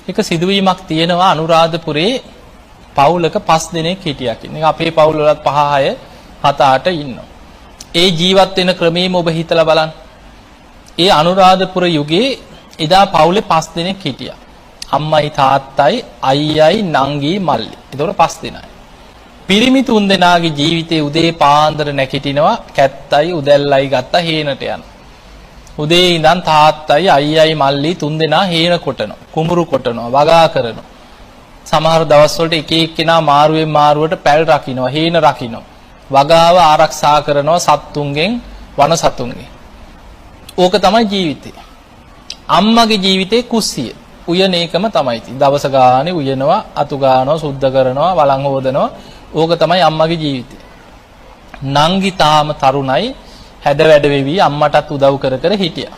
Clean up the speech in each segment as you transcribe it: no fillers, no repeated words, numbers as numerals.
එක සිදුවීමක් තියෙනවා අනුරාධපුරේ පවුලක 5 දෙනෙක් හිටියා කියන්නේ. අපේ පවුල් වලත් 5 6 7 8 ඉන්නවා. ඒ ජීවත් වෙන ක්‍රමයේම ඔබ හිතලා බලන්න. ඒ අනුරාධපුර යුගයේ එදා පවුලේ 5 දෙනෙක් හිටියා. අම්මයි තාත්තයි අයියයි නංගී මල්ලි. ඒතකොට 5 දෙනයි. පිරිමි 3 දෙනාගේ ජීවිතේ උදේ පාන්දර නැගිටිනවා කැත්තයි උදැල්ලයි ගත්තා හේනට යන. උදේ ඉඳන් තාත්තයි අයියයි මල්ලි 3 දෙනා හේන කොටනවා. කුඹුරු කොටනවා වගා කරනවා. සමහර දවස්වලට එක එක්කෙනා මාරුවෙන් මාරුවට පැල් රකින්නවා හේන රකින්නවා. වගාව ආරක්ෂා කරනවා සත්තුන්ගෙන් වන සතුන්ගෙන්. ඕක තමයි ජීවිතේ. අම්මගේ ජීවිතේ කුස්සිය. උයන එකම තමයි. දවස ගානේ උයනවා, අතු ගානවා, සුද්ධ කරනවා, වළං හොදනවා. ඕක තමයි අම්මගේ ජීවිතේ. නංගි තාම තරුණයි, හැඩ වැඩ වෙවි අම්මටත් උදව් කර කර හිටියා.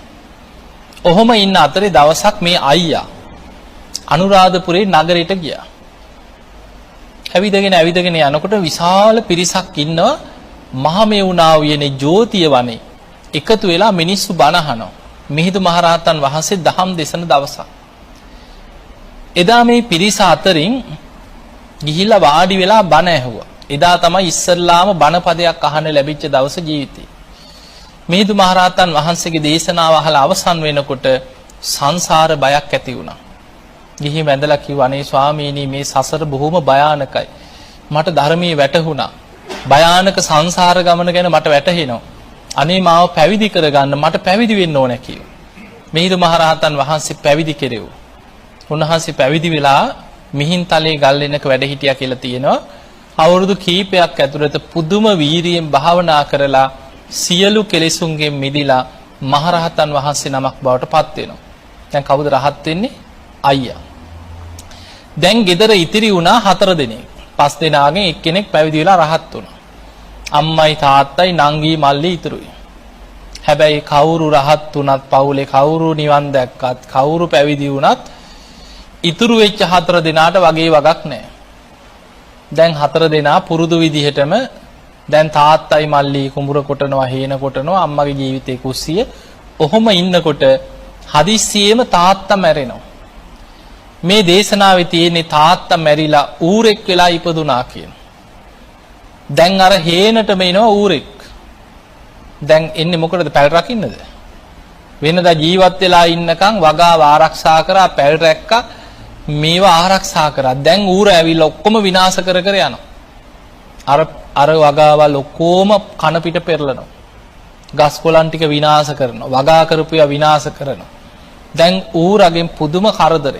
ඔහොම ඉන්න අතරේ දවසක් මේ අයියා අනුරාධපුරේ නගරයට ගියා. ඇවිදගෙන යනකොට විශාල පිරිසක් ඉන්නවා මහමෙවුනා උයනේ ජෝතිය වනේ. එකතු වෙලා මිනිස්සු බණ අහනවා. මිහිඳු මහරහතන් වහන්සේ දහම් දේශන දවසක්. එදා මේ පිරිස අතරින් ගිහිල්ලා වාඩි වෙලා බණ ඇහුවා. එදා තමයි ඉස්සල්ලාම බණ පදයක් අහන්න ලැබිච්ච දවස ජීවිතේ. මිහිඳු මහරහතන් වහන්සේගේ දේශනාව අහලා අවසන් වෙනකොට සංසාර බයක් ඇති වුණා. ගිහින් වැඳලා කිව්වා අනේ ස්වාමීනි මේ සසර බොහොම භයානකයි. මට ධර්මයේ වැටහුණා. භයානක සංසාර ගමන ගැන මට වැටහෙනවා. අනේ මාව පැවිදි කරගන්න මට පැවිදි වෙන්න ඕන කිව්වා. මිහිඳු මහරහතන් වහන්සේ පැවිදි කෙරෙව්වා. උන්වහන්සේ පැවිදි වෙලා මිහින්තලේ ගල්ලෙනක වැඩ හිටියා කියලා තියෙනවා. අවුරුදු කීපයක් ඇතුළත පුදුම වීරියෙන් භාවනා කරලා සියලු කෙලෙසුන්ගෙන් මිදිලා මහරහතන් වහන්සේ නමක් බවට පත් වෙනවා. දැන් කවුද රහත් වෙන්නේ? අයියා. දැන් ගෙදර ඉතිරි වුණා 4 දෙනෙක්. 5 දෙනාගෙන් එක්කෙනෙක් පැවිදි වෙලා රහත් වුණා. අම්මයි තාත්තයි නංගී මල්ලි ඉතුරුයි. හැබැයි කවුරු රහත් වුණත් පවුලේ කවුරු නිවන් දැක්කත් කවුරු පැවිදි වුණත් ඉතුරු වෙච්ච 4 දෙනාට වගේ වගක් නැහැ. දැන් 4 දෙනා පුරුදු විදිහටම දැන් තාත්තයි මල්ලි කුඹුර කොටනවා හේන කොටනවා අම්මගේ ජීවිතේ කුස්සිය. ඔහොම ඉන්නකොට හදිස්සියෙම තාත්තා මැරෙනවා. මේ දේශනාවේ තියෙන්නේ තාත්තා මැරිලා ඌරෙක් වෙලා ඉපදුනා කියන. දැන් අර හේනටම එනවා ඌරෙක්. දැන් එන්නේ මොකටද? පැල් රකින්නද? වෙනදා ජීවත් වෙලා ඉන්නකම් වගාව ආරක්ෂා කරා පැල් රැක්කා මේවා ආරක්ෂා කරා. දැන් ඌර ඇවිල්ලා ඔක්කොම විනාශ කර කර යනවා. අර වගාවල් ඔක්කොම කන පිට පෙරලනවා. ගස් කොළන් ටික විනාශ කරනවා. වගා කරපුවා විනාශ කරනවා. දැන් ඌරගෙන් පුදුම කරදරයක්.